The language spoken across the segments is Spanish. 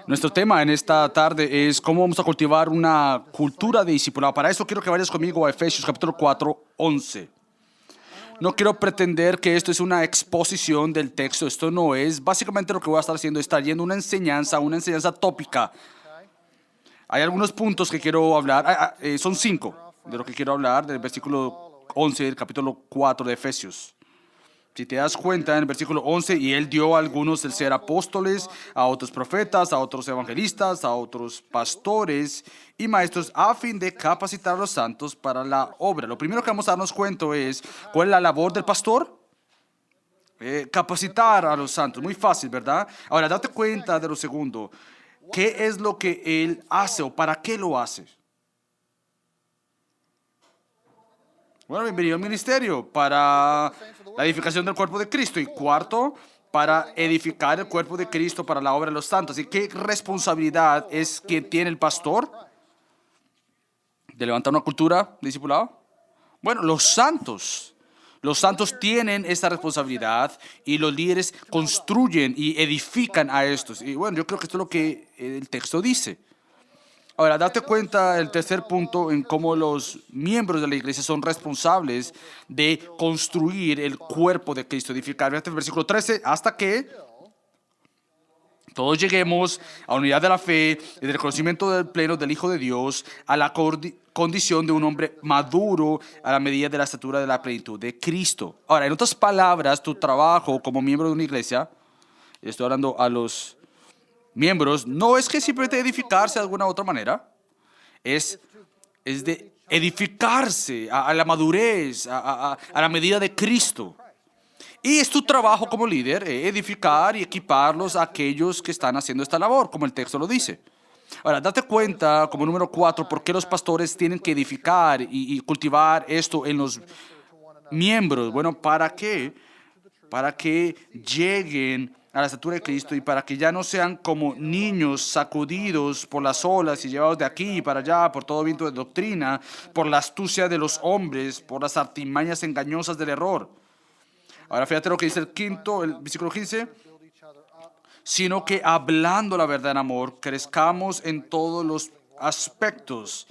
Nuestro tema en esta tarde es cómo vamos a cultivar una cultura de discipulado. Para eso quiero que vayas conmigo a Efesios capítulo 4, 11. No quiero pretender que esto es una exposición del texto. Esto no es. Básicamente lo que voy a estar haciendo es trayendo una enseñanza tópica. Hay algunos puntos que quiero hablar. Son 5 de lo que quiero hablar del versículo 11 del capítulo 4 de Efesios. Si te das cuenta, en el versículo 11, y él dio a algunos el ser apóstoles, a otros profetas, a otros evangelistas, a otros pastores y maestros, a fin de capacitar a los santos para la obra. Lo primero que vamos a darnos cuenta es, ¿cuál es la labor del pastor? Capacitar a los santos. Muy fácil, ¿verdad? Ahora, date cuenta de lo segundo. ¿Qué es lo que él hace o para qué lo hace? Bueno, bienvenido al ministerio para la edificación del cuerpo de Cristo. Y cuarto, para edificar el cuerpo de Cristo para la obra de los santos. ¿Y qué responsabilidad es que tiene el pastor de levantar una cultura de discipulado? Bueno, los santos. Los santos tienen esta responsabilidad y los líderes construyen y edifican a estos. Y bueno, yo creo que esto es lo que el texto dice. Ahora, date cuenta el tercer punto en cómo los miembros de la iglesia son responsables de construir el cuerpo de Cristo, edificar. Fíjate el versículo 13, hasta que todos lleguemos a la unidad de la fe y del conocimiento del pleno del Hijo de Dios, a la condición de un hombre maduro a la medida de la estatura de la plenitud de Cristo. Ahora, en otras palabras, tu trabajo como miembro de una iglesia, estoy hablando a los miembros, no es que simplemente edificarse de alguna otra manera, es de edificarse a la madurez, a la medida de Cristo. Y es tu trabajo como líder edificar y equiparlos a aquellos que están haciendo esta labor, como el texto lo dice. Ahora, date cuenta, como número 4, por qué los pastores tienen que edificar y cultivar esto en los miembros. Bueno, ¿para qué? Para que lleguen a la estatura de Cristo y para que ya no sean como niños sacudidos por las olas y llevados de aquí y para allá por todo viento de doctrina, por la astucia de los hombres, por las artimañas engañosas del error. Ahora fíjate lo que dice el versículo 15, sino que hablando la verdad en amor, crezcamos en todos los aspectos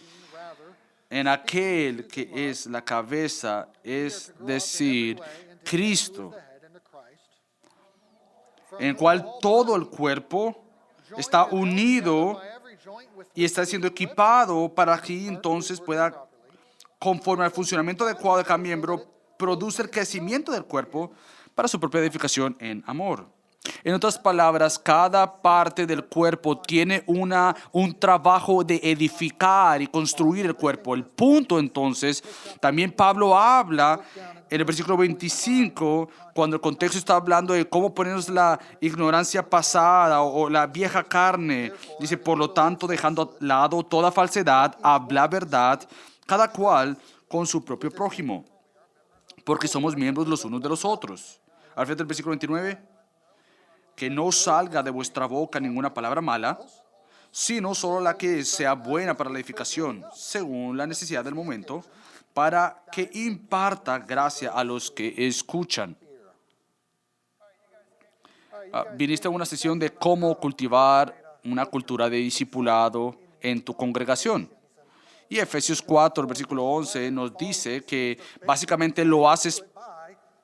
en aquel que es la cabeza, es decir, Cristo, en el cual todo el cuerpo está unido y está siendo equipado para que entonces pueda, conforme al funcionamiento adecuado de cada miembro, produce el crecimiento del cuerpo para su propia edificación en amor. En otras palabras, cada parte del cuerpo tiene un trabajo de edificar y construir el cuerpo. El punto entonces, también Pablo habla en el versículo 25, cuando el contexto está hablando de cómo ponernos la ignorancia pasada o la vieja carne. Dice, por lo tanto, dejando a lado toda falsedad, habla verdad, cada cual con su propio prójimo, porque somos miembros los unos de los otros. Al final del versículo 29, que no salga de vuestra boca ninguna palabra mala, sino solo la que sea buena para la edificación, según la necesidad del momento, para que imparta gracia a los que escuchan. Viniste a una sesión de cómo cultivar una cultura de discipulado en tu congregación. Y Efesios 4, el versículo 11, nos dice que básicamente lo haces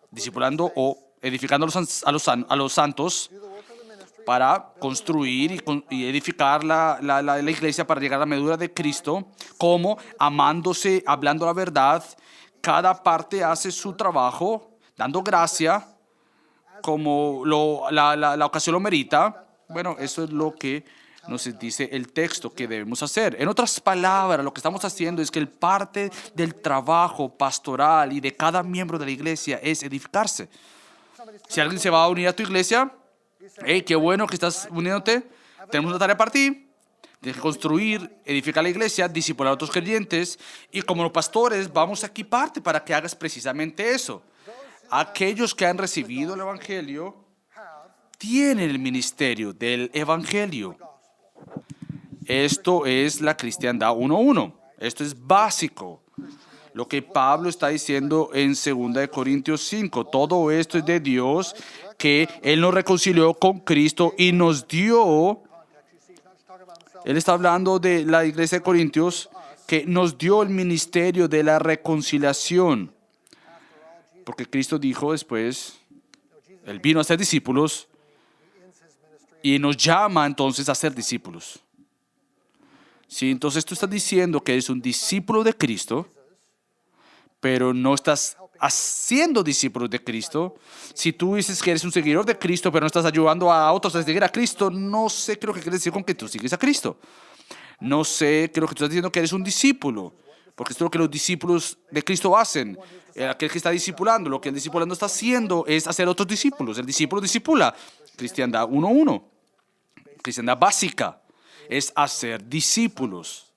discipulando o edificando a los santos para construir y edificar la iglesia para llegar a la medida de Cristo, como amándose, hablando la verdad. Cada parte hace su trabajo, dando gracia, como la ocasión lo merita. Bueno, eso es lo que nos dice el texto que debemos hacer. En otras palabras, lo que estamos haciendo es que el parte del trabajo pastoral y de cada miembro de la iglesia es edificarse. Si alguien se va a unir a tu iglesia, hey, qué bueno que estás uniéndote. Tenemos una tarea para ti. Tienes que construir, edificar la iglesia, discipular a otros creyentes. Y como los pastores vamos a equiparte para que hagas precisamente eso. Aquellos que han recibido el evangelio tienen el ministerio del evangelio. Esto es la cristiandad 1:1. Esto es básico. Lo que Pablo está diciendo en 2 Corintios 5. Todo esto es de Dios, que Él nos reconcilió con Cristo y nos dio Él está hablando de la iglesia de Corintios que nos dio el ministerio de la reconciliación. Porque Cristo dijo después, Él vino a ser discípulos y nos llama entonces a ser discípulos. Sí, entonces tú estás diciendo que eres un discípulo de Cristo, pero no estás haciendo discípulos de Cristo. Si tú dices que eres un seguidor de Cristo, pero no estás ayudando a otros a seguir a Cristo, no sé qué es lo que quieres decir con que tú sigues a Cristo. No sé qué es lo que tú estás diciendo que eres un discípulo, porque esto es lo que los discípulos de Cristo hacen. Aquel que está discipulando, lo que el discipulando está haciendo es hacer otros discípulos. El discípulo discipula. Cristiandad 1:1. Cristiandad básica es hacer discípulos.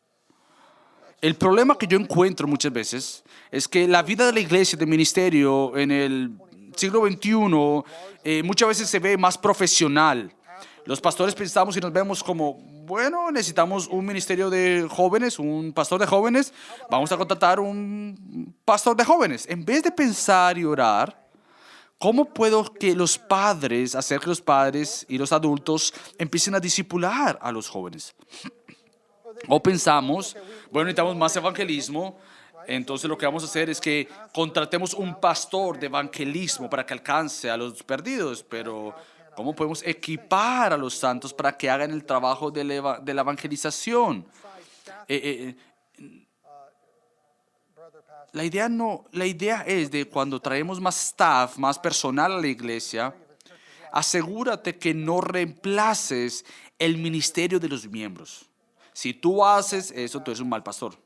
El problema que yo encuentro muchas veces es que la vida de la iglesia, de ministerio en el siglo XXI, muchas veces se ve más profesional. Los pastores pensamos y nos vemos como, bueno, necesitamos un ministerio de jóvenes, un pastor de jóvenes, vamos a contratar un pastor de jóvenes. En vez de pensar y orar, ¿cómo puedo que los padres, hacer que los padres y los adultos empiecen a discipular a los jóvenes? O pensamos, bueno, necesitamos más evangelismo, entonces lo que vamos a hacer es que contratemos un pastor de evangelismo para que alcance a los perdidos, pero ¿cómo podemos equipar a los santos para que hagan el trabajo de la evangelización? La idea es de cuando traemos más staff, más personal a la iglesia, asegúrate que no reemplaces el ministerio de los miembros. Si tú haces eso, tú eres un mal pastor.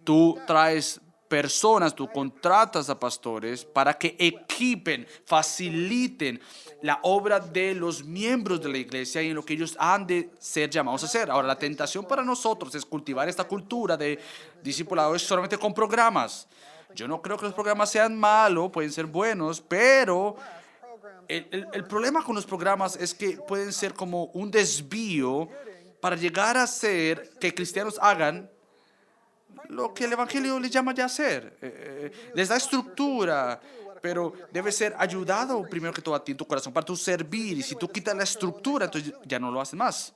Tú traes personas, tú contratas a pastores para que equipen, faciliten la obra de los miembros de la iglesia y en lo que ellos han de ser llamados a hacer. Ahora, la tentación para nosotros es cultivar esta cultura de discipulado es solamente con programas. Yo no creo que los programas sean malos, pueden ser buenos, pero el problema con los programas es que pueden ser como un desvío para llegar a ser que cristianos hagan lo que el Evangelio les llama ya hacer. Les da estructura, pero debe ser ayudado primero que todo a ti en tu corazón para tu servir. Y si tú quitas la estructura, entonces ya no lo haces más.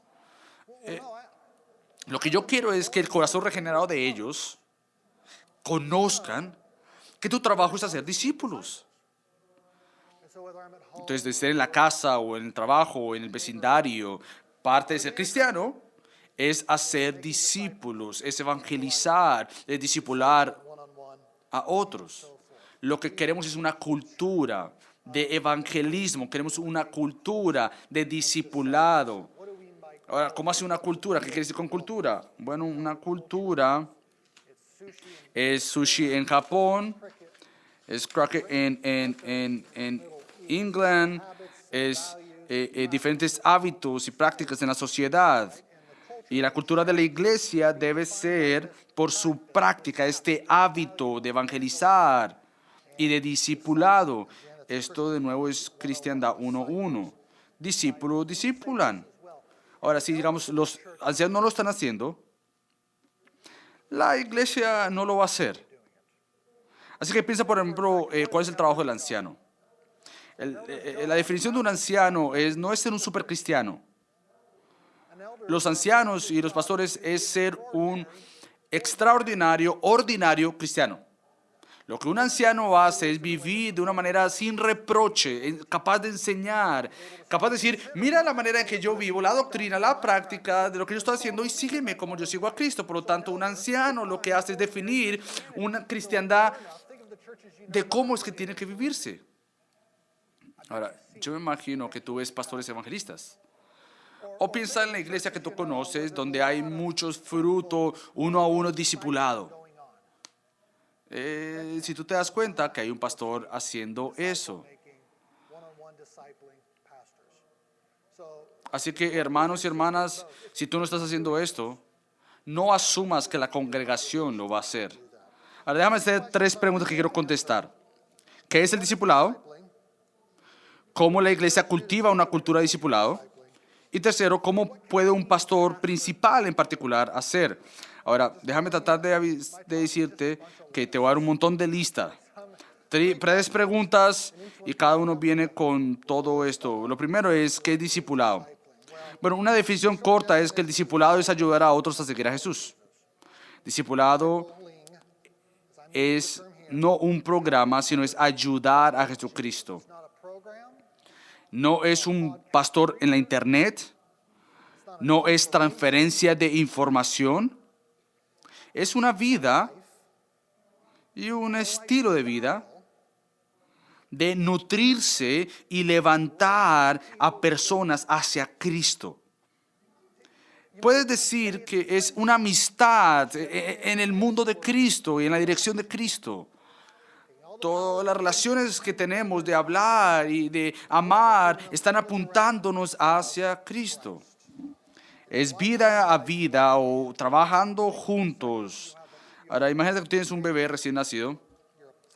Lo que yo quiero es que el corazón regenerado de ellos conozcan que tu trabajo es hacer discípulos. Entonces, de ser en la casa o en el trabajo o en el vecindario, parte de ser cristiano es hacer discípulos, es evangelizar, es discipular a otros. Lo que queremos es una cultura de evangelismo, queremos una cultura de discipulado. Ahora, ¿cómo hace una cultura? ¿Qué quiere decir con cultura? Bueno, una cultura es sushi en Japón, es cricket en England, es diferentes hábitos y prácticas en la sociedad. Y la cultura de la iglesia debe ser por su práctica, este hábito de evangelizar y de discipulado. Esto de nuevo es Cristiandad 1:1. Discípulos discipulan. Ahora, si digamos los ancianos no lo están haciendo, la iglesia no lo va a hacer. Así que piensa, por ejemplo, cuál es el trabajo del anciano. La definición de un anciano no es ser un supercristiano. Los ancianos y los pastores es ser un extraordinario, ordinario cristiano. Lo que un anciano hace es vivir de una manera sin reproche, capaz de enseñar, capaz de decir, mira la manera en que yo vivo, la doctrina, la práctica de lo que yo estoy haciendo y sígueme como yo sigo a Cristo. Por lo tanto, un anciano lo que hace es definir una cristiandad de cómo es que tiene que vivirse. Ahora, yo me imagino que tú ves pastores evangelistas. O piensa en la iglesia que tú conoces, donde hay muchos frutos, uno a uno discipulado. Si tú te das cuenta que hay un pastor haciendo eso. Así que, hermanos y hermanas, si tú no estás haciendo esto, no asumas que la congregación lo va a hacer. Ahora, déjame hacer 3 preguntas que quiero contestar. ¿Qué es el discipulado? ¿Cómo la iglesia cultiva una cultura de discipulado? Y tercero, ¿cómo puede un pastor principal en particular hacer? Ahora, déjame tratar de decirte que te voy a dar un montón de listas. 3 preguntas y cada uno viene con todo esto. Lo primero es, ¿qué es discipulado? Bueno, una definición corta es que el discipulado es ayudar a otros a seguir a Jesús. Discipulado es no un programa, sino es ayudar a Jesucristo. No es un pastor en la internet, no es transferencia de información, es una vida y un estilo de vida de nutrirse y levantar a personas hacia Cristo. Puedes decir que es una amistad en el mundo de Cristo y en la dirección de Cristo. Todas las relaciones que tenemos de hablar y de amar están apuntándonos hacia Cristo. Es vida a vida o trabajando juntos. Ahora, imagínate que tienes un bebé recién nacido.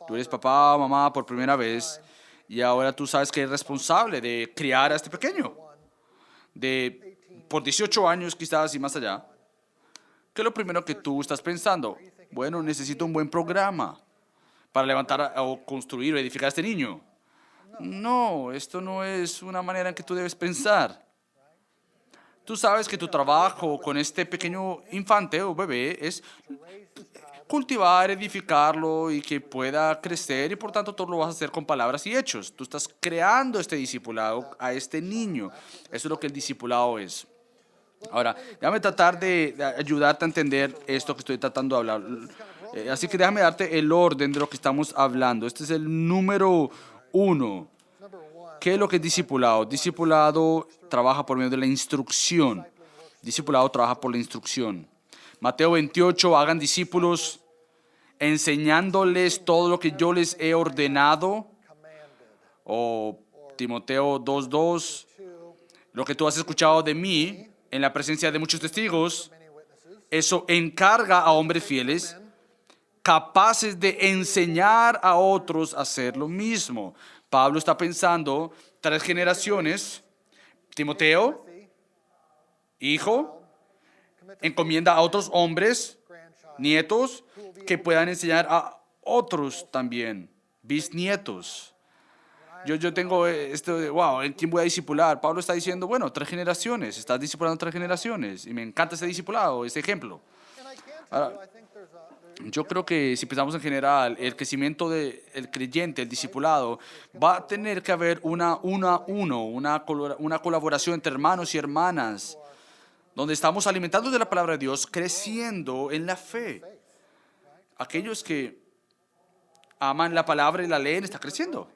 Tú eres papá o mamá por primera vez y ahora tú sabes que eres responsable de criar a este pequeño. Por 18 años quizás y más allá. ¿Qué es lo primero que tú estás pensando? Bueno, necesito un buen programa para levantar o construir o edificar a este niño. No, esto no es una manera en que tú debes pensar. Tú sabes que tu trabajo con este pequeño infante o bebé es cultivar, edificarlo y que pueda crecer y por tanto tú lo vas a hacer con palabras y hechos. Tú estás creando este discipulado a este niño. Eso es lo que el discipulado es. Ahora, déjame tratar de ayudarte a entender esto que estoy tratando de hablar. Así que déjame darte el orden de lo que estamos hablando. Este es el número 1. ¿Qué es lo que es discipulado? Discipulado trabaja por medio de la instrucción. Discipulado trabaja por la instrucción. Mateo 28, hagan discípulos enseñándoles todo lo que yo les he ordenado. O Timoteo 2:2, lo que tú has escuchado de mí en la presencia de muchos testigos, eso encarga a hombres fieles, capaces de enseñar a otros a hacer lo mismo. Pablo está pensando 3 generaciones. Timoteo, hijo, encomienda a otros hombres, nietos, que puedan enseñar a otros también, bisnietos. Yo tengo esto de, wow, ¿en quién voy a discipular? Pablo está diciendo, bueno, 3 generaciones, estás discipulando 3 generaciones. Y me encanta ese discipulado, ese ejemplo. Ahora, yo creo que si pensamos en general, el crecimiento del creyente, el discipulado, va a tener que haber una colaboración entre hermanos y hermanas, donde estamos alimentando de la palabra de Dios, creciendo en la fe. Aquellos que aman la palabra y la leen están creciendo.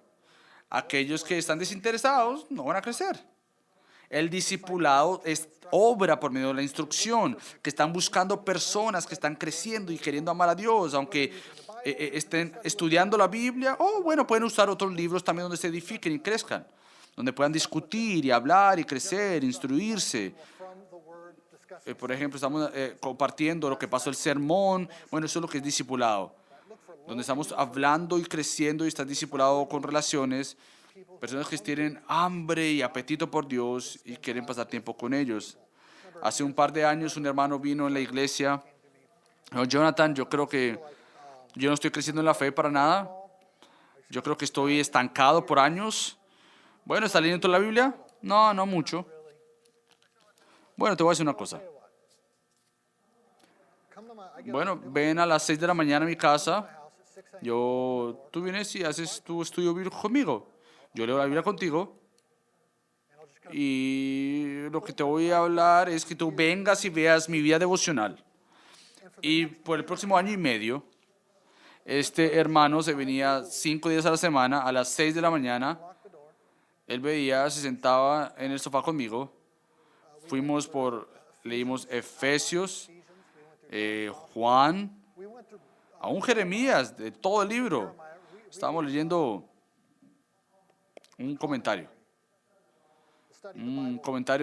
Aquellos que están desinteresados no van a crecer. El discipulado es obra por medio de la instrucción, que están buscando personas que están creciendo y queriendo amar a Dios, aunque estén estudiando la Biblia, o bueno, pueden usar otros libros también donde se edifiquen y crezcan, donde puedan discutir y hablar y crecer, instruirse. Por ejemplo, estamos compartiendo lo que pasó el sermón. Bueno, eso es lo que es discipulado, donde estamos hablando y creciendo y estás discipulado con relaciones, personas que tienen hambre y apetito por Dios y quieren pasar tiempo con ellos. Hace un par de años un hermano vino en la iglesia. No, Jonathan, yo creo que yo no estoy creciendo en la fe para nada. Yo creo que estoy estancado por años. Bueno, ¿está leyendo toda la Biblia? No, no mucho. Bueno, te voy a decir una cosa. Bueno, ven a las 6 de la mañana a mi casa. Tú vienes y haces tu estudio bíblico conmigo. Yo leo la Biblia contigo. Y lo que te voy a hablar es que tú vengas y veas mi vida devocional. Y por el próximo año y medio, este hermano se venía 5 días a la semana, a las 6 de la mañana. Él veía, se sentaba en el sofá conmigo. Leímos Efesios, Juan, aún Jeremías, de todo el libro. Estábamos leyendo un comentario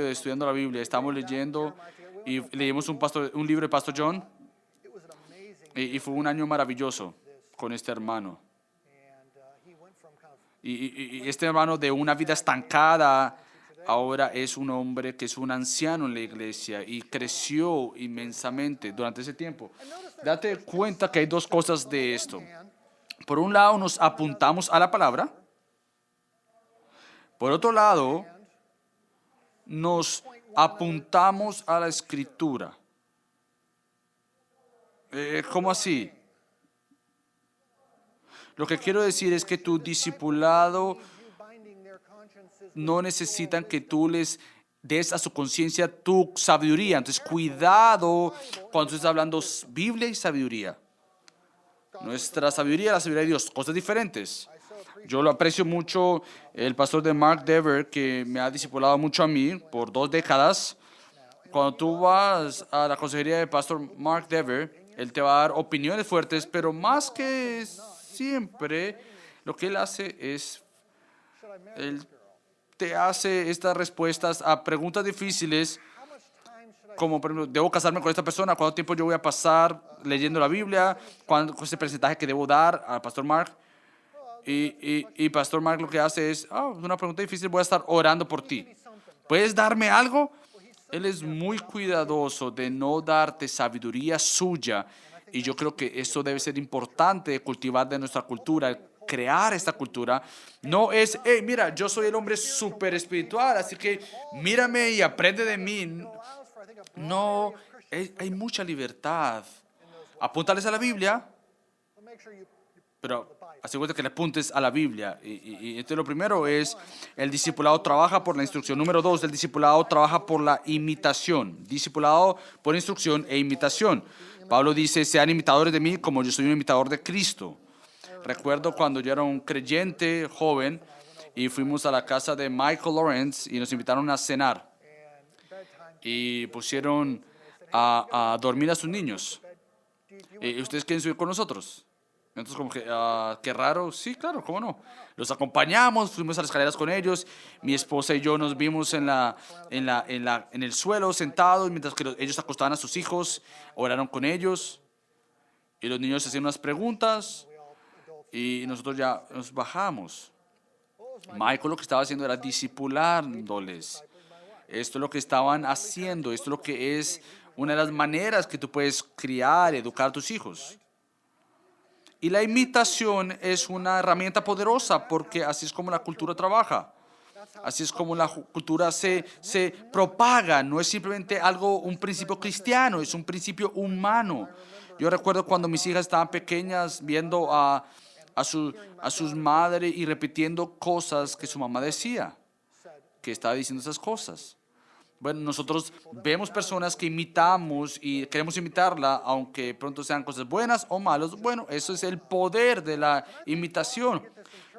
de estudiando la Biblia. Estábamos leyendo y leímos un libro de Pastor John. Y fue un año maravilloso con este hermano. Y este hermano de una vida estancada, ahora es un hombre que es un anciano en la iglesia y creció inmensamente durante ese tiempo. Date cuenta que hay 2 cosas de esto. Por un lado, nos apuntamos a la palabra. Por otro lado, nos apuntamos a la Escritura. ¿Cómo así? Lo que quiero decir es que tu discipulado no necesitan que tú les des a su conciencia tu sabiduría. Entonces, cuidado cuando tú estás hablando Biblia y sabiduría. Nuestra sabiduría, la sabiduría de Dios, cosas diferentes. Yo lo aprecio mucho, el pastor de Mark Dever, que me ha discipulado mucho a mí por 2 décadas. Cuando tú vas a la consejería del pastor Mark Dever, él te va a dar opiniones fuertes, pero más que siempre, lo que él hace es, él te hace estas respuestas a preguntas difíciles, como por ejemplo, ¿debo casarme con esta persona? ¿Cuánto tiempo yo voy a pasar leyendo la Biblia? ¿Cuál es el porcentaje que debo dar al pastor Mark? Y pastor Mark lo que hace es, una pregunta difícil, voy a estar orando por ti. ¿Puedes darme algo? Él es muy cuidadoso de no darte sabiduría suya, y yo creo que eso debe ser importante de cultivar de nuestra cultura, crear esta cultura. No es, hey, mira, yo soy el hombre súper espiritual, así que mírame y aprende de mí. No, hay mucha libertad. Apúntales a la Biblia, pero asegúrate que le apuntes a la Biblia. Y entonces lo primero es, el discipulado trabaja por la instrucción. Número 2, el discipulado trabaja por la imitación. Discipulado por instrucción e imitación. Pablo dice, sean imitadores de mí como yo soy un imitador de Cristo. Recuerdo cuando yo era un creyente joven y fuimos a la casa de Michael Lawrence y nos invitaron a cenar. Y pusieron a dormir a sus niños. ¿Ustedes quieren subir con nosotros? Entonces, como que, qué raro. Sí, claro, cómo no. Los acompañamos, fuimos a las escaleras con ellos. Mi esposa y yo nos vimos en el suelo sentados mientras que ellos acostaban a sus hijos, oraron con ellos. Y los niños hacían unas preguntas y nosotros ya nos bajamos. Michael lo que estaba haciendo era discipulándoles. Esto es lo que estaban haciendo. Esto es lo que es una de las maneras que tú puedes criar, educar a tus hijos. Y la imitación es una herramienta poderosa porque así es como la cultura trabaja. Así es como la cultura se propaga. No es simplemente un principio cristiano, es un principio humano. Yo recuerdo cuando mis hijas estaban pequeñas viendo a sus madres y repitiendo cosas que su mamá decía, que estaba diciendo esas cosas. Bueno, nosotros vemos personas que imitamos y queremos imitarla, aunque pronto sean cosas buenas o malas. Bueno, eso es el poder de la imitación.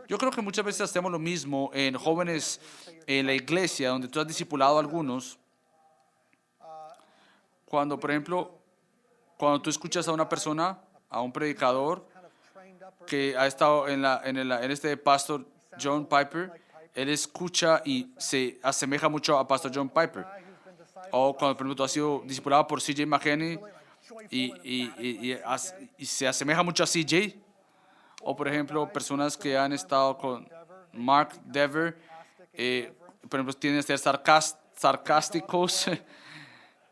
Yo creo que muchas veces hacemos lo mismo en jóvenes en la iglesia, donde tú has discipulado a algunos. Cuando, por ejemplo, cuando tú escuchas a una persona, a un predicador, que ha estado en este pastor John Piper, él escucha y se asemeja mucho a pastor John Piper. O cuando, por ejemplo, tú has sido discipulado por C.J. McKinney y se asemeja mucho a C.J. O, por ejemplo, personas que han estado con Mark Dever, por ejemplo, tienden a ser sarcásticos,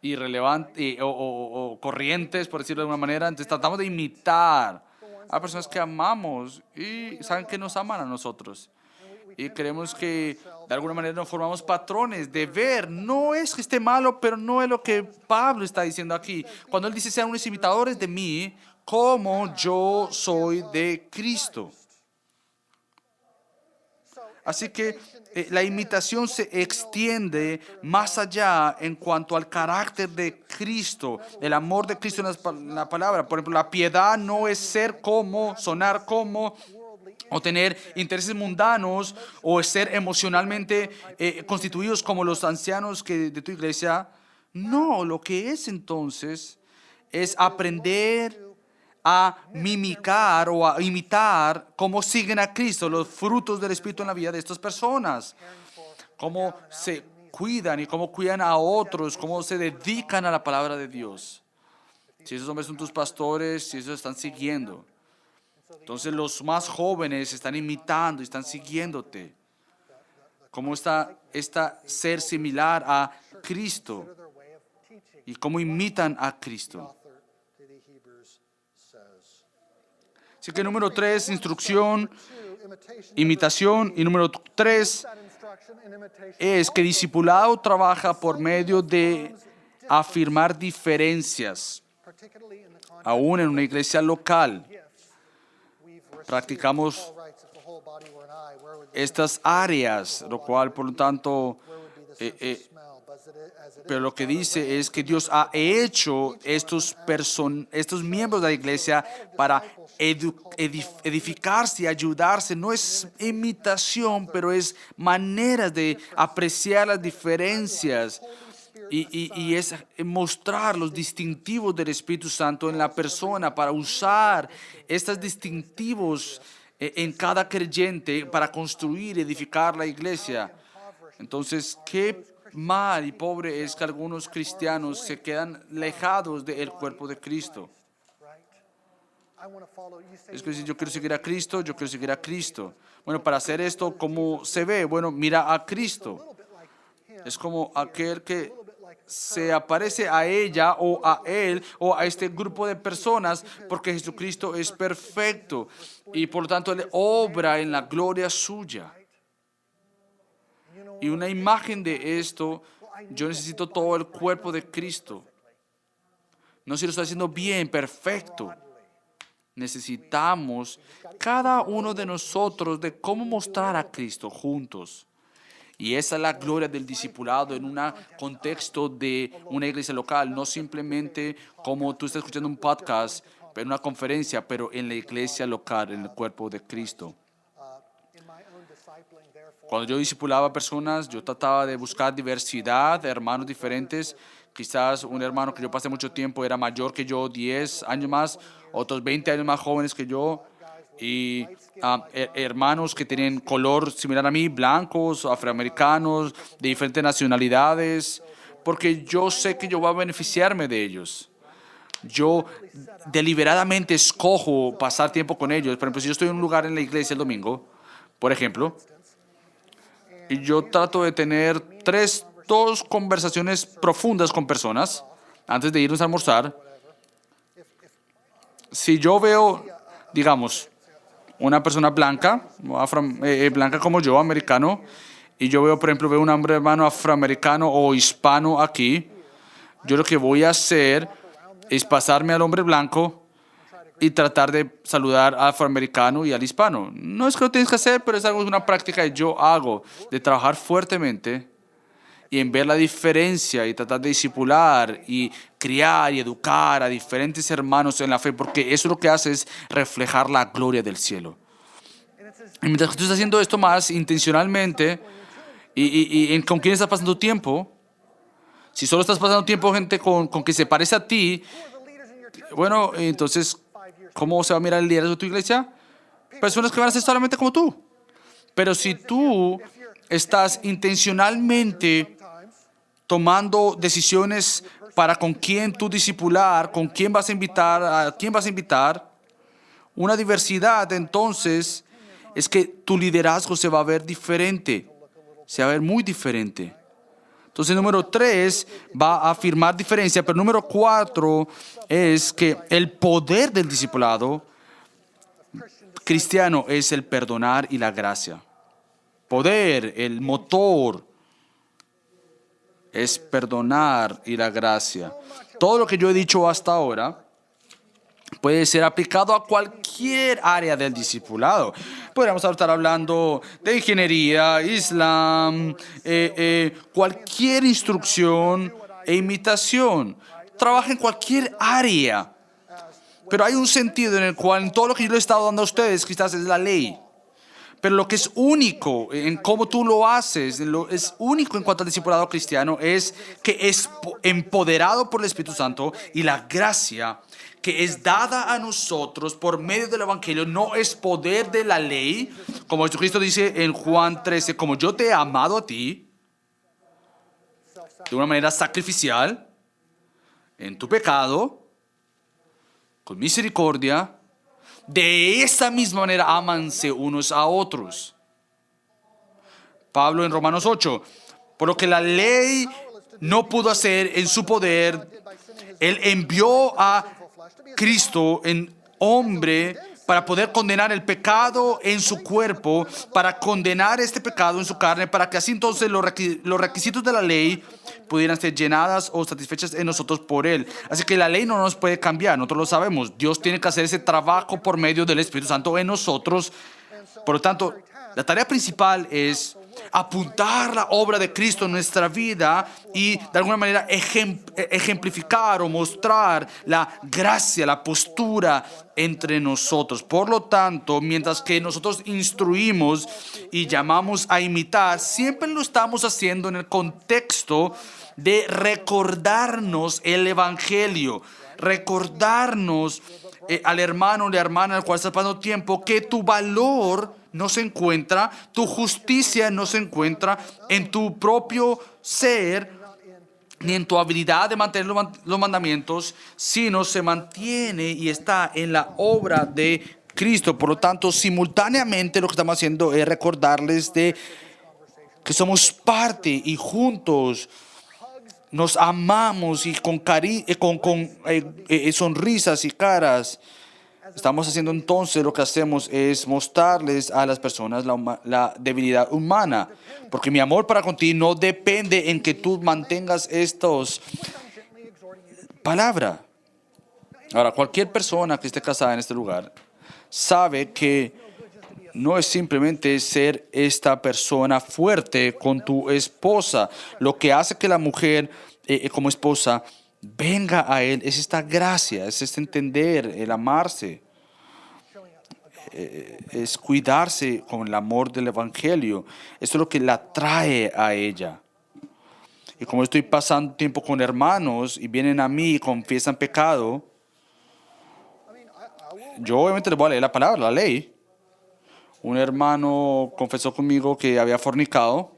irrelevantes o corrientes, por decirlo de alguna manera. Entonces tratamos de imitar a personas que amamos y saben que nos aman a nosotros. Y creemos que de alguna manera nos formamos patrones de ver. No es que esté malo, pero no es lo que Pablo está diciendo aquí. Cuando él dice, sean unos imitadores de mí, como yo soy de Cristo. Así que la imitación se extiende más allá en cuanto al carácter de Cristo, el amor de Cristo en la palabra. Por ejemplo, la piedad no es ser como, sonar como, o tener intereses mundanos, o ser emocionalmente constituidos como los ancianos de tu iglesia. No, lo que es entonces es aprender a mimicar o a imitar cómo siguen a Cristo, los frutos del Espíritu en la vida de estas personas, cómo se cuidan y cómo cuidan a otros, cómo se dedican a la palabra de Dios. Si esos hombres son tus pastores, si esos están siguiendo, entonces los más jóvenes están imitando y están siguiéndote. ¿Cómo está ser similar a Cristo? ¿Y cómo imitan a Cristo? Así que número 3, instrucción, imitación. Y número 3, es que discipulado trabaja por medio de afirmar diferencias. Aún en una iglesia local, practicamos estas áreas, lo cual, por lo tanto, pero lo que dice es que Dios ha hecho estos miembros de la iglesia para edificarse y ayudarse. No es imitación, pero es maneras de apreciar las diferencias. Y es mostrar los distintivos del Espíritu Santo en la persona para usar estos distintivos en cada creyente para construir y edificar la iglesia. Entonces, qué mal y pobre es que algunos cristianos se quedan alejados del cuerpo de Cristo. Es que si yo quiero seguir a Cristo, yo quiero seguir a Cristo. Bueno, para hacer esto, ¿cómo se ve? Bueno, mira a Cristo. Es como aquel que se aparece a ella o a él o a este grupo de personas porque Jesucristo es perfecto y por lo tanto Él obra en la gloria suya. Y una imagen de esto, yo necesito todo el cuerpo de Cristo. No si lo estoy haciendo bien, perfecto. Necesitamos cada uno de nosotros de cómo mostrar a Cristo juntos. Y esa es la gloria del discipulado en un contexto de una iglesia local, no simplemente como tú estás escuchando un podcast, en una conferencia, pero en la iglesia local, en el cuerpo de Cristo. Cuando yo discipulaba a personas, yo trataba de buscar diversidad, hermanos diferentes. Quizás un hermano que yo pasé mucho tiempo era mayor que yo, 10 años más, otros 20 años más jóvenes que yo. Y hermanos que tienen color similar a mí, blancos, afroamericanos, de diferentes nacionalidades, porque yo sé que yo voy a beneficiarme de ellos. Yo deliberadamente escojo pasar tiempo con ellos. Por ejemplo, si yo estoy en un lugar en la iglesia el domingo, por ejemplo, y yo trato de tener dos conversaciones profundas con personas antes de irnos a almorzar. Si yo veo, digamos, una persona blanca, blanca como yo, americano, y yo veo, por ejemplo, veo un hombre hermano afroamericano o hispano aquí, yo lo que voy a hacer es pasarme al hombre blanco y tratar de saludar al afroamericano y al hispano. No es que lo tienes que hacer, pero es algo, una práctica que yo hago, de trabajar fuertemente y en ver la diferencia y tratar de discipular y criar y educar a diferentes hermanos en la fe, porque eso lo que hace es reflejar la gloria del cielo. Y mientras que tú estás haciendo esto más intencionalmente con quién estás pasando tiempo, si solo estás pasando tiempo con gente con que se parece a ti, bueno, entonces, ¿cómo se va a mirar el liderazgo de tu iglesia? Personas que van a ser solamente como tú. Pero si tú estás intencionalmente tomando decisiones para con quién tú discipular, con quién vas a invitar, a quién vas a invitar, una diversidad, entonces es que tu liderazgo se va a ver diferente, se va a ver muy diferente. Entonces, número 3 va a afirmar diferencia, pero número 4 es que el poder del discipulado cristiano es el perdonar y la gracia. Poder, el motor, es perdonar y la gracia. Todo lo que yo he dicho hasta ahora puede ser aplicado a cualquier área del discipulado. Podríamos estar hablando de ingeniería, islam, cualquier instrucción e imitación. Trabaja en cualquier área. Pero hay un sentido en el cual en todo lo que yo le he estado dando a ustedes quizás es la ley. Pero lo que es único en cómo tú lo haces, lo es único en cuanto al discipulado cristiano, es que es empoderado por el Espíritu Santo y la gracia que es dada a nosotros por medio del Evangelio no es poder de la ley, como Jesucristo dice en Juan 13, como yo te he amado a ti, de una manera sacrificial, en tu pecado, con misericordia. De esa misma manera, ámanse unos a otros. Pablo en Romanos 8, por lo que la ley no pudo hacer en su poder, Él envió a Cristo en hombre para poder condenar el pecado en su cuerpo, para condenar este pecado en su carne, para que así entonces los requisitos de la ley pudieran ser llenadas o satisfechas en nosotros por Él. Así que la ley no nos puede cambiar, nosotros lo sabemos. Dios tiene que hacer ese trabajo por medio del Espíritu Santo en nosotros. Por lo tanto, la tarea principal es apuntar la obra de Cristo en nuestra vida y de alguna manera ejemplificar o mostrar la gracia, la postura entre nosotros. Por lo tanto, mientras que nosotros instruimos y llamamos a imitar, siempre lo estamos haciendo en el contexto de recordarnos el Evangelio, recordarnos al hermano o la hermana al cual estás pasando tiempo que tu valor no se encuentra, tu justicia no se encuentra en tu propio ser, ni en tu habilidad de mantener los mandamientos, sino se mantiene y está en la obra de Cristo. Por lo tanto, simultáneamente lo que estamos haciendo es recordarles de que somos parte y juntos nos amamos y con sonrisas y caras. Estamos haciendo entonces, lo que hacemos es mostrarles a las personas la debilidad humana, porque mi amor para contigo no depende en que tú mantengas estos palabras. Ahora, cualquier persona que esté casada en este lugar sabe que no es simplemente ser esta persona fuerte con tu esposa. Lo que hace que la mujer como esposa venga a él es esta gracia, es este entender, el amarse, es cuidarse con el amor del Evangelio. Esto es lo que la atrae a ella. Y como estoy pasando tiempo con hermanos y vienen a mí y confiesan pecado, yo obviamente les voy a leer la palabra, la ley. Un hermano confesó conmigo que había fornicado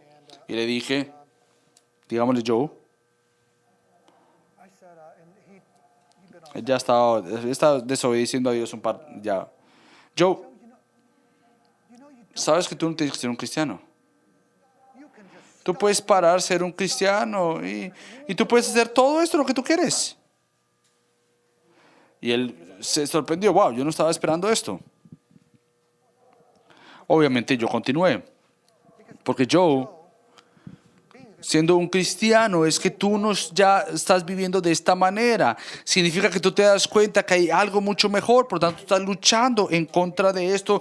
y le dije, digámosle Joe, él ya está desobedeciendo a Dios un par ya. Joe, sabes que tú no tienes que ser un cristiano. Tú puedes parar a ser un cristiano y tú puedes hacer todo esto lo que tú quieres. Y él se sorprendió, wow, yo no estaba esperando esto. Obviamente yo continué, porque yo, siendo un cristiano, es que tú ya estás viviendo de esta manera. Significa que tú te das cuenta que hay algo mucho mejor, por lo tanto estás luchando en contra de esto,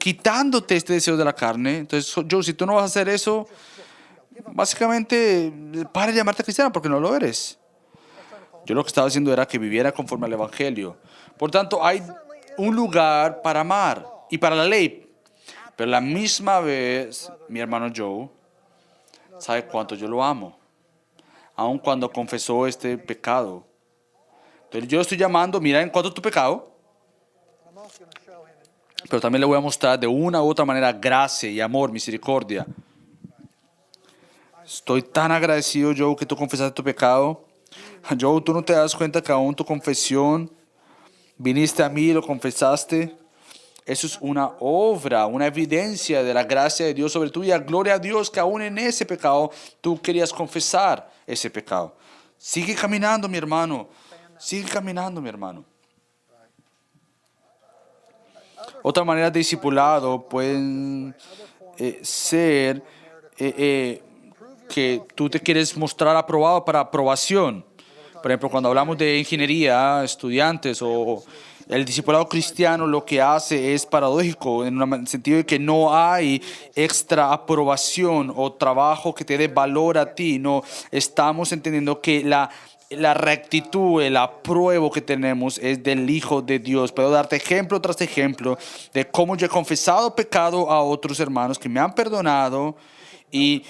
quitándote este deseo de la carne. Entonces, yo, si tú no vas a hacer eso, básicamente para de llamarte cristiano porque no lo eres. Yo lo que estaba haciendo era que viviera conforme al Evangelio. Por tanto, hay un lugar para amar y para la ley. Pero a la misma vez, mi hermano Joe sabe cuánto yo lo amo, aun cuando confesó este pecado. Entonces yo estoy llamando, mira en cuanto a tu pecado, pero también le voy a mostrar de una u otra manera gracia y amor, misericordia. Estoy tan agradecido, Joe, que tú confesaste tu pecado. Joe, tú no te das cuenta que aún tu confesión, viniste a mí y lo confesaste. Eso es una obra, una evidencia de la gracia de Dios sobre tu vida. Gloria a Dios que aún en ese pecado tú querías confesar ese pecado. Sigue caminando, mi hermano. Sigue caminando, mi hermano. Otra manera de discipulado pueden ser que tú te quieres mostrar aprobado para aprobación. Por ejemplo, cuando hablamos de ingeniería, estudiantes o el discipulado cristiano lo que hace es paradójico en el sentido de que no hay extra aprobación o trabajo que te dé valor a ti. No estamos entendiendo que la rectitud, el apruebo que tenemos es del Hijo de Dios. Puedo darte ejemplo tras ejemplo de cómo yo he confesado pecado a otros hermanos que me han perdonado y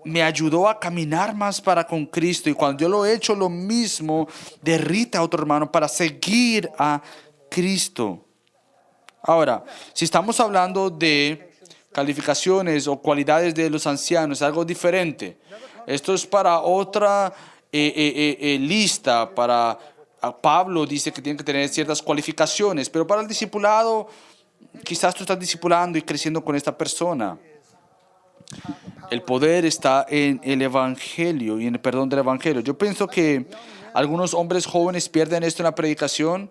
me ayudó a caminar más para con Cristo. Y cuando yo lo he hecho, lo mismo derrita a otro hermano para seguir a Cristo. Ahora, si estamos hablando de calificaciones o cualidades de los ancianos, es algo diferente. Esto es para otra lista. Pablo dice que tienen que tener ciertas cualificaciones, pero para el discipulado, quizás tú estás discipulando y creciendo con esta persona. El poder está en el Evangelio y en el perdón del Evangelio. Yo pienso que algunos hombres jóvenes pierden esto en la predicación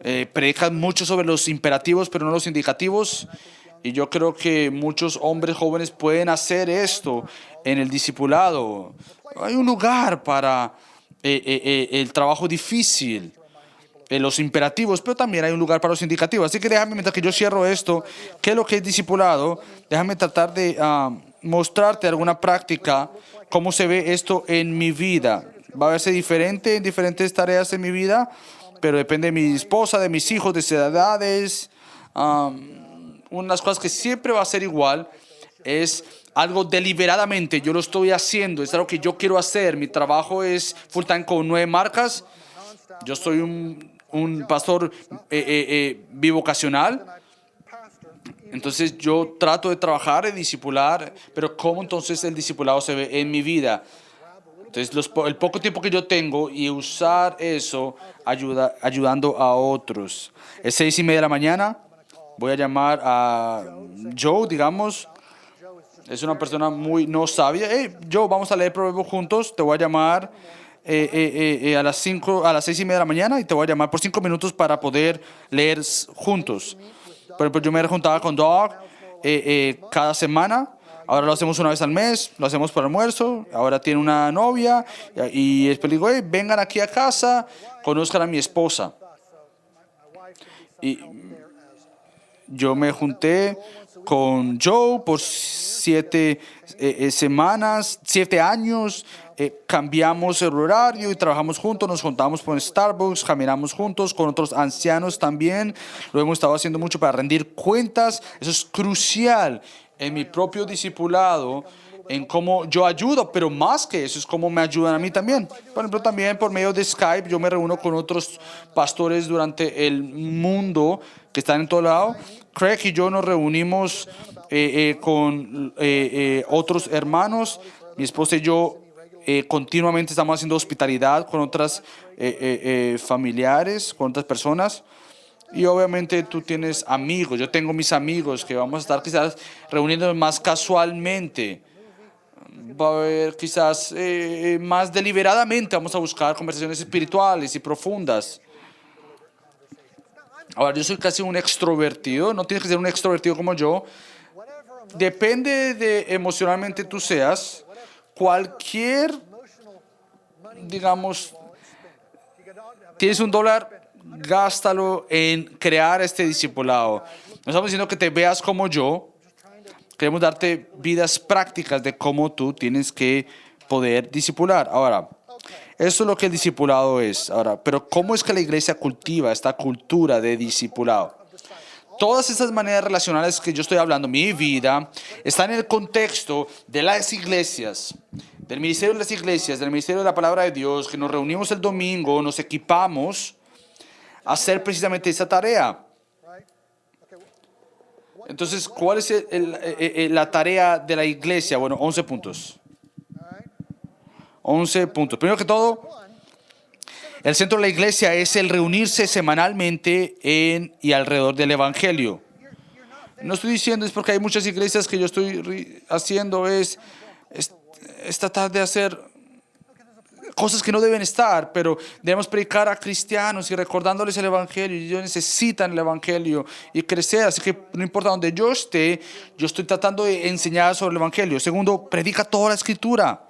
predican mucho sobre los imperativos, pero no los indicativos. Y yo creo que muchos hombres jóvenes pueden hacer esto en el discipulado. Hay un lugar para el trabajo difícil, los imperativos, pero también hay un lugar para los indicativos. Así que déjame, mientras que yo cierro esto, ¿qué es lo que es discipulado? Déjame tratar de mostrarte alguna práctica, cómo se ve esto en mi vida. Va a verse diferente en diferentes tareas en mi vida, pero depende de mi esposa, de mis hijos, de sus edades. Una de las cosas que siempre va a ser igual es algo deliberadamente. Yo lo estoy haciendo, es algo que yo quiero hacer. Mi trabajo es full time con 9 marcas. Yo soy un pastor bivocacional. Entonces yo trato de trabajar y discipular, pero ¿cómo entonces el discipulado se ve en mi vida? Entonces el poco tiempo que yo tengo y usar eso ayudando a otros. Es 6:30 de la mañana. Voy a llamar a Joe, digamos. Es una persona muy no sabia. Hey, Joe, vamos a leer Proverbios juntos. Te voy a llamar a las 6:30 de la mañana y te voy a llamar por 5 minutos para poder leer juntos. Por ejemplo, yo me juntaba con Doug cada semana. Ahora lo hacemos una vez al mes, lo hacemos por almuerzo. Ahora tiene una novia y después le digo, hey, vengan aquí a casa, conozcan a mi esposa. Y yo me junté con Joe por 7 semanas, 7 años. Cambiamos el horario y trabajamos juntos, nos juntamos por Starbucks, caminamos juntos con otros ancianos también. Lo hemos estado haciendo mucho para rendir cuentas. Eso es crucial en mi propio discipulado, en cómo yo ayudo, pero más que eso es cómo me ayudan a mí también. Por ejemplo, también por medio de Skype yo me reúno con otros pastores durante el mundo que están en todo lado. Craig y yo nos reunimos con otros hermanos. Mi esposa y yo continuamente estamos haciendo hospitalidad con otras familiares, con otras personas. Y obviamente tú tienes amigos, yo tengo mis amigos que vamos a estar quizás reuniéndonos más casualmente. Va a haber quizás más deliberadamente, vamos a buscar conversaciones espirituales y profundas. Ahora, yo soy casi un extrovertido, no tienes que ser un extrovertido como yo. Depende de emocionalmente tú seas, cualquier, digamos, tienes $1, gástalo en crear este discipulado. No estamos diciendo que te veas como yo. Queremos darte vidas prácticas de cómo tú tienes que poder discipular. Ahora, eso es lo que el discipulado es. Ahora, pero ¿cómo es que la iglesia cultiva esta cultura de discipulado? Todas estas maneras relacionales que yo estoy hablando, mi vida, están en el contexto de las iglesias, del ministerio de las iglesias, del ministerio de la palabra de Dios, que nos reunimos el domingo, nos equipamos a hacer precisamente esa tarea. Entonces, ¿cuál es la tarea de la iglesia? Bueno, 11 puntos. 11 puntos. Primero que todo, el centro de la iglesia es el reunirse semanalmente en y alrededor del evangelio. No estoy diciendo es porque hay muchas iglesias que yo estoy haciendo es tratar de hacer cosas que no deben estar, pero debemos predicar a cristianos y recordándoles el evangelio. Y ellos necesitan el evangelio y crecer, así que no importa donde yo esté, yo estoy tratando de enseñar sobre el evangelio. Segundo, predica toda la escritura.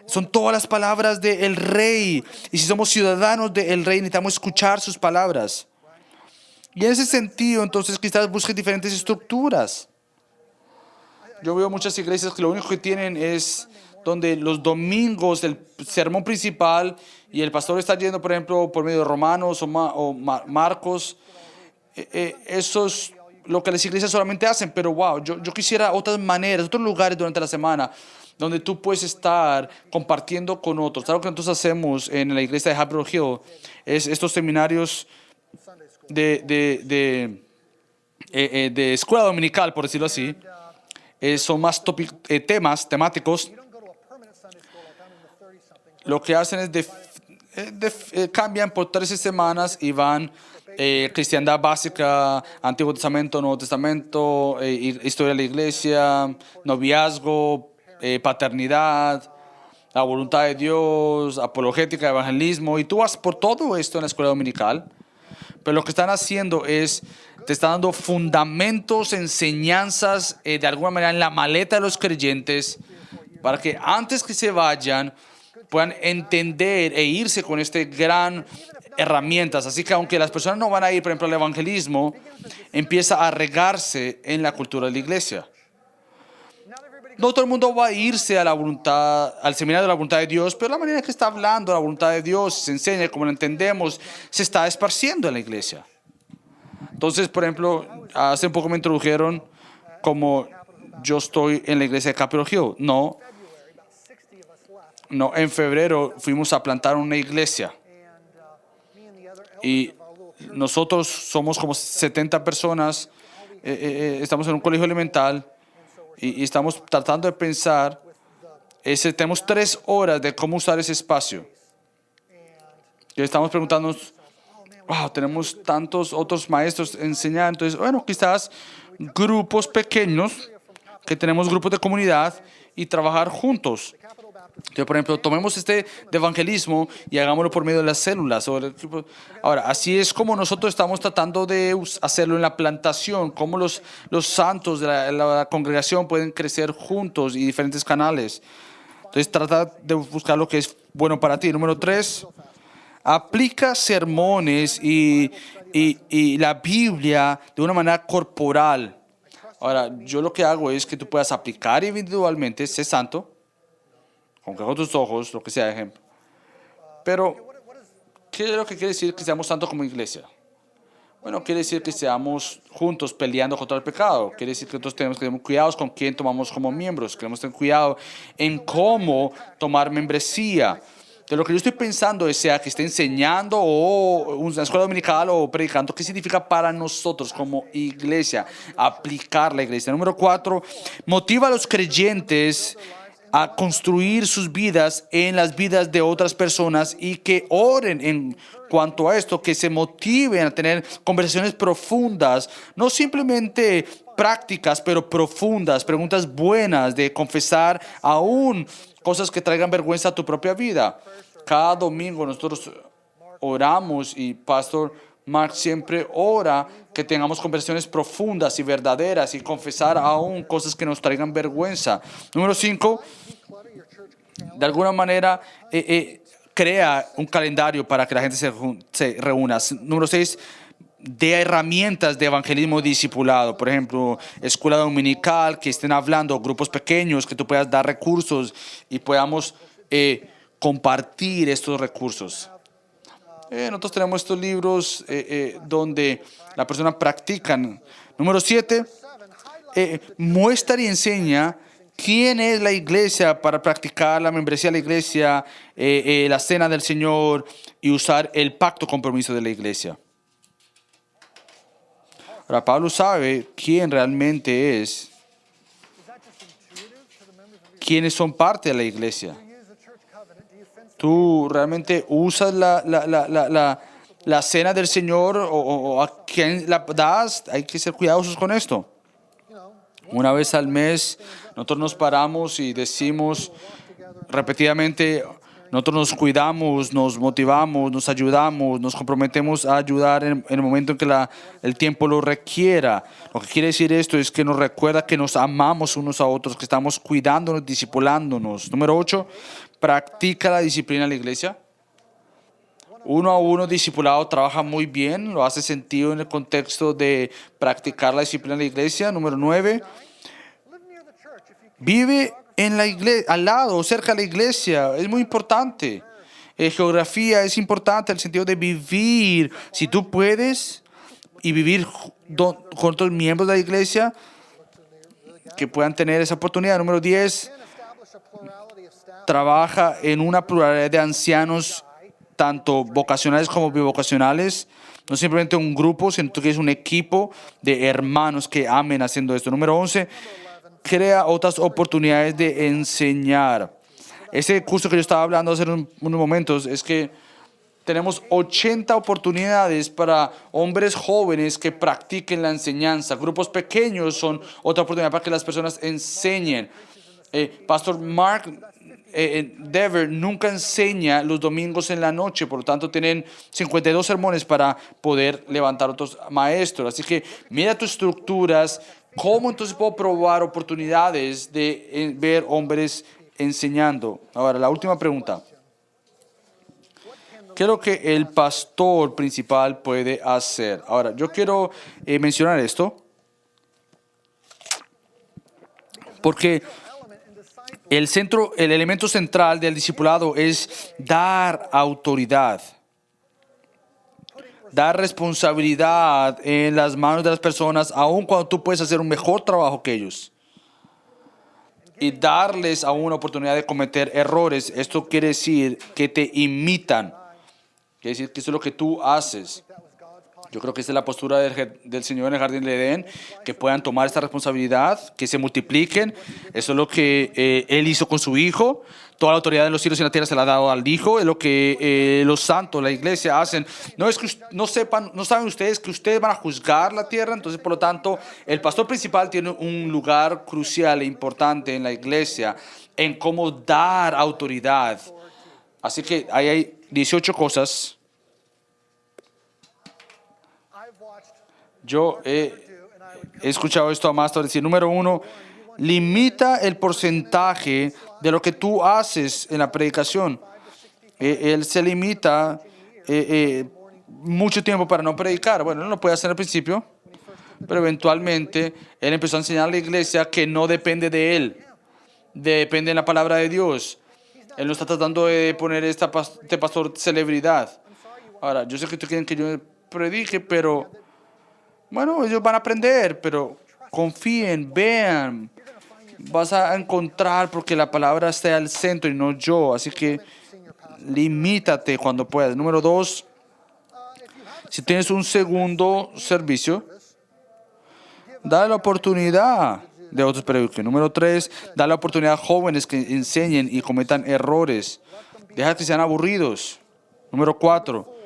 Son todas las palabras del rey, y si somos ciudadanos del rey necesitamos escuchar sus palabras. Y en ese sentido, entonces quizás busquen diferentes estructuras. Yo veo muchas iglesias que lo único que tienen es donde los domingos el sermón principal y el pastor está yendo, por ejemplo, por medio de Romanos o Marcos. Eso es lo que las iglesias solamente hacen, pero wow, yo quisiera otras maneras, otros lugares durante la semana donde tú puedes estar compartiendo con otros. Algo que nosotros hacemos en la iglesia de Haverhill Hill es estos seminarios de escuela dominical, por decirlo así. Son más temáticos. Lo que hacen es cambian por 13 semanas y van cristiandad básica, Antiguo Testamento, Nuevo Testamento, historia de la iglesia, noviazgo, paternidad, la voluntad de Dios, apologética, evangelismo, y tú vas por todo esto en la escuela dominical. Pero lo que están haciendo es, te están dando fundamentos, enseñanzas, de alguna manera en la maleta de los creyentes, para que antes que se vayan puedan entender e irse con este gran herramientas. Así que aunque las personas no van a ir, por ejemplo, al evangelismo, empieza a regarse en la cultura de la iglesia. No todo el mundo va a irse a la voluntad, al seminario de la voluntad de Dios, pero la manera en que está hablando la voluntad de Dios, se enseña, como lo entendemos, se está esparciendo en la iglesia. Entonces, por ejemplo, hace un poco me introdujeron como yo estoy en la iglesia de Capitol Hill. No, en febrero fuimos a plantar una iglesia y nosotros somos como 70 personas, estamos en un colegio elemental y estamos tratando de pensar, tenemos 3 horas de cómo usar ese espacio. Y estamos preguntándonos, wow, tenemos tantos otros maestros enseñando. Entonces, bueno, quizás grupos pequeños, que tenemos grupos de comunidad y trabajar juntos. Entonces, por ejemplo, tomemos de evangelismo y hagámoslo por medio de las células. Ahora, así es como nosotros estamos tratando de hacerlo en la plantación, cómo los santos de la congregación pueden crecer juntos y diferentes canales. Entonces, trata de buscar lo que es bueno para ti. Número 3, aplica sermones y la Biblia de una manera corporal. Ahora, yo lo que hago es que tú puedas aplicar individualmente, sé santo, con tus ojos, lo que sea, ejemplo. Pero, ¿qué es lo que quiere decir que seamos santos como iglesia? Bueno, quiere decir que seamos juntos peleando contra el pecado. Quiere decir que nosotros tenemos que tener cuidado con quién tomamos como miembros. Queremos tener cuidado en cómo tomar membresía. De lo que yo estoy pensando es sea que esté enseñando o una escuela dominical o predicando, ¿qué significa para nosotros como iglesia? Aplicar la iglesia. Número 4, motiva a los creyentes a construir sus vidas en las vidas de otras personas y que oren en cuanto a esto, que se motiven a tener conversaciones profundas, no simplemente prácticas, pero profundas, preguntas buenas de confesar aún cosas que traigan vergüenza a tu propia vida. Cada domingo nosotros oramos y Pastor Mark siempre ora que tengamos conversaciones profundas y verdaderas y confesar aún cosas que nos traigan vergüenza. Número 5, de alguna manera crea un calendario para que la gente se reúna. Número 6, de herramientas de evangelismo discipulado, por ejemplo, escuela dominical, que estén hablando, grupos pequeños, que tú puedas dar recursos y podamos compartir estos recursos. Nosotros tenemos estos libros donde la persona practica. Número 7, muestra y enseña quién es la iglesia para practicar la membresía de la iglesia, la cena del Señor y usar el pacto compromiso de la iglesia. Ahora, Pablo sabe quién realmente es, quiénes son parte de la iglesia. ¿Tú realmente usas la cena del Señor o a quién la das? Hay que ser cuidadosos con esto. Una vez al mes nosotros nos paramos y decimos repetidamente, nosotros nos cuidamos, nos motivamos, nos ayudamos, nos comprometemos a ayudar en el momento en que el tiempo lo requiera. Lo que quiere decir esto es que nos recuerda que nos amamos unos a otros, que estamos cuidándonos, discipulándonos. Número 8, practica la disciplina en la iglesia. Uno a uno discipulado trabaja muy bien, lo hace sentido en el contexto de practicar la disciplina en la iglesia. Número 9, vive en la iglesia, al lado, cerca de la iglesia, es muy importante. Geografía es importante, el sentido de vivir, si tú puedes, y vivir con otros miembros de la iglesia que puedan tener esa oportunidad. Número 10, trabaja en una pluralidad de ancianos, tanto vocacionales como bivocacionales. No simplemente un grupo, sino que es un equipo de hermanos que amen haciendo esto. Número 11, crea otras oportunidades de enseñar. Ese curso que yo estaba hablando hace unos momentos es que tenemos 80 oportunidades para hombres jóvenes que practiquen la enseñanza. Grupos pequeños son otra oportunidad para que las personas enseñen. Pastor Mark Endeavor nunca enseña los domingos en la noche, por lo tanto tienen 52 sermones para poder levantar otros maestros. Así que mira tus estructuras, cómo entonces puedo probar oportunidades de ver hombres enseñando. Ahora, la última pregunta. ¿Qué es lo que el pastor principal puede hacer? Ahora, yo quiero mencionar esto porque el elemento central del discipulado es dar autoridad, dar responsabilidad en las manos de las personas, aun cuando tú puedes hacer un mejor trabajo que ellos. Y darles aún una oportunidad de cometer errores. Esto quiere decir que te imitan. Quiere decir que eso es lo que tú haces. Yo creo que esta es la postura del Señor en el jardín de Edén, que puedan tomar esta responsabilidad, que se multipliquen. Eso es lo que Él hizo con su Hijo. Toda la autoridad de los cielos y la tierra se la ha dado al Hijo. Es lo que los santos, la iglesia hacen. No es que no saben ustedes que ustedes van a juzgar la tierra. Entonces, por lo tanto, el pastor principal tiene un lugar crucial e importante en la iglesia en cómo dar autoridad. Así que ahí hay 18 cosas. Yo he escuchado esto a más decir, número 1, limita el porcentaje de lo que tú haces en la predicación. Él se limita mucho tiempo para no predicar. Bueno, él no lo puede hacer al principio, pero eventualmente él empezó a enseñar a la iglesia que no depende de él, depende de la palabra de Dios. Él no está tratando de poner este pastor celebridad. Ahora, yo sé que ustedes quieren que yo predique, pero bueno, ellos van a aprender, pero confíen, vean. Vas a encontrar porque la palabra está al centro y no yo. Así que limítate cuando puedas. Número 2, si tienes un segundo servicio, dale la oportunidad de otros predicar. Número 3, dale la oportunidad a jóvenes que enseñen y cometan errores. Deja que sean aburridos. Número 4,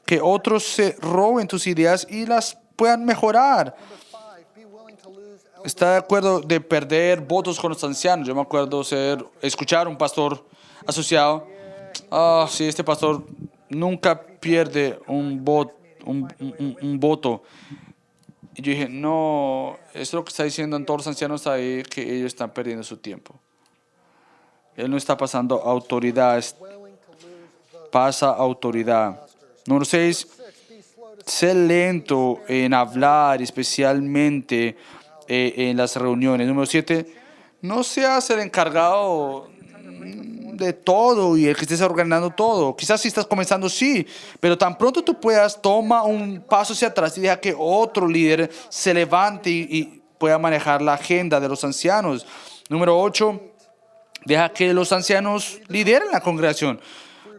que otros se roben tus ideas y las puedan mejorar. ¿Está de acuerdo de perder votos con los ancianos? Yo me acuerdo escuchar a un pastor asociado. Sí, este pastor nunca pierde un voto. Y yo dije, no, eso es lo que está diciendo en todos los ancianos ahí, que ellos están perdiendo su tiempo. Él no está pasando autoridad, pasa autoridad. Número 6, sé lento en hablar, especialmente en las reuniones. Número 7, no seas el encargado de todo y el que estés organizando todo. Quizás si estás comenzando, sí, pero tan pronto tú puedas, toma un paso hacia atrás y deja que otro líder se levante y pueda manejar la agenda de los ancianos. Número 8, deja que los ancianos lideren la congregación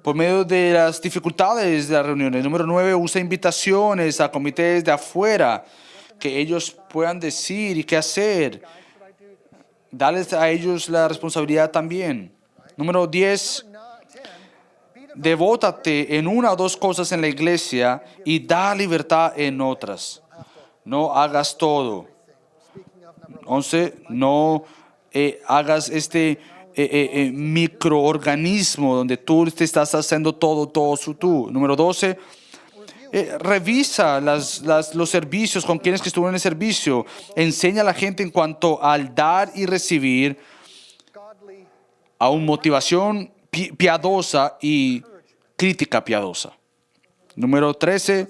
por medio de las dificultades de las reuniones. Número 9, usa invitaciones a comités de afuera que ellos puedan decir y qué hacer. Dales a ellos la responsabilidad también. Número 10, devótate en una o dos cosas en la iglesia y da libertad en otras. No hagas todo. 11, no hagas microorganismo donde tú te estás haciendo todo tú. Número 12, revisa los servicios con quienes que estuvieron en el servicio. Enseña a la gente en cuanto al dar y recibir, a una motivación piadosa y crítica piadosa. Número 13,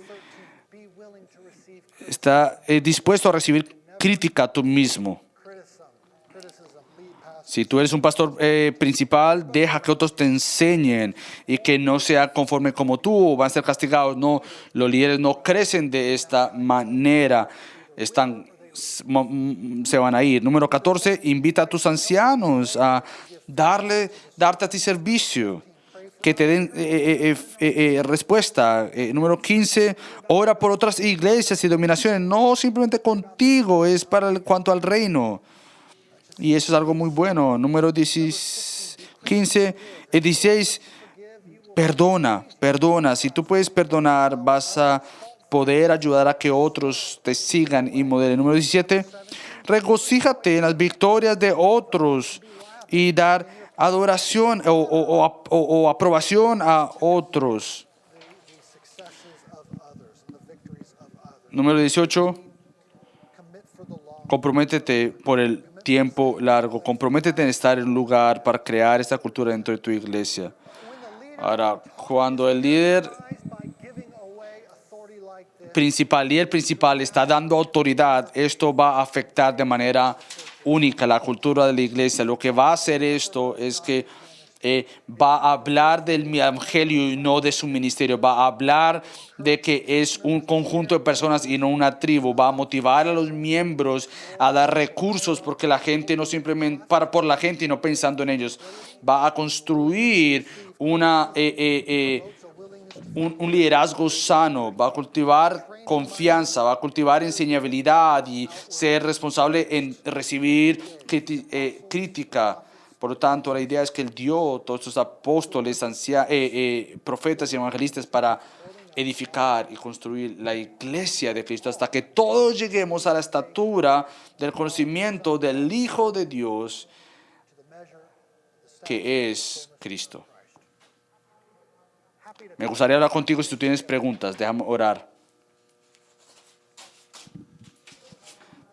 está dispuesto a recibir crítica tú mismo. Si tú eres un pastor principal, deja que otros te enseñen y que no sea conforme como tú, van a ser castigados. No, los líderes no crecen de esta manera, se van a ir. Número 14, invita a tus ancianos a darte a ti servicio, que te den respuesta. Número 15, ora por otras iglesias y dominaciones, no simplemente contigo, es para cuanto al reino. Y eso es algo muy bueno. Número 16, perdona. Si tú puedes perdonar, vas a poder ayudar a que otros te sigan y modelen. Número 17, regocíjate en las victorias de otros y dar adoración o aprobación a otros. the successes of others and the victories of others. Número 18. Commit for the long. Comprométete por el tiempo largo. Comprométete en estar en un lugar para crear esta cultura dentro de tu iglesia. When the leader Ahora, cuando el líder dies by giving away authority like this, principal está dando autoridad, esto va a afectar de manera única la cultura de la iglesia. Lo que va a hacer esto es que va a hablar del evangelio y no de su ministerio. Va a hablar de que es un conjunto de personas y no una tribu. Va a motivar a los miembros a dar recursos porque la gente no simplemente para por la gente y no pensando en ellos. Va a construir un liderazgo sano, va a cultivar confianza, va a cultivar enseñabilidad y ser responsable en recibir crítica. Por lo tanto, la idea es que Él dio todos estos apóstoles, profetas y evangelistas para edificar y construir la iglesia de Cristo hasta que todos lleguemos a la estatura del conocimiento del Hijo de Dios, que es Cristo. Me gustaría hablar contigo si tú tienes preguntas. Déjame orar.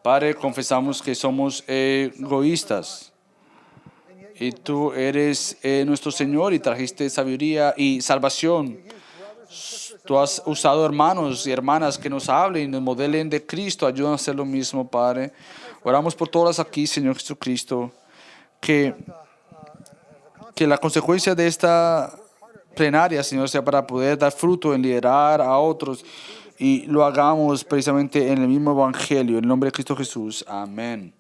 Padre, confesamos que somos egoístas. Y tú eres nuestro Señor y trajiste sabiduría y salvación. Tú has usado hermanos y hermanas que nos hablen y nos modelen de Cristo. Ayúdanos a hacer lo mismo, Padre. Oramos por todas aquí, Señor Jesucristo, que la consecuencia de esta plenaria, Señor, sea para poder dar fruto en liderar a otros y lo hagamos precisamente en el mismo Evangelio. En el nombre de Cristo Jesús. Amén.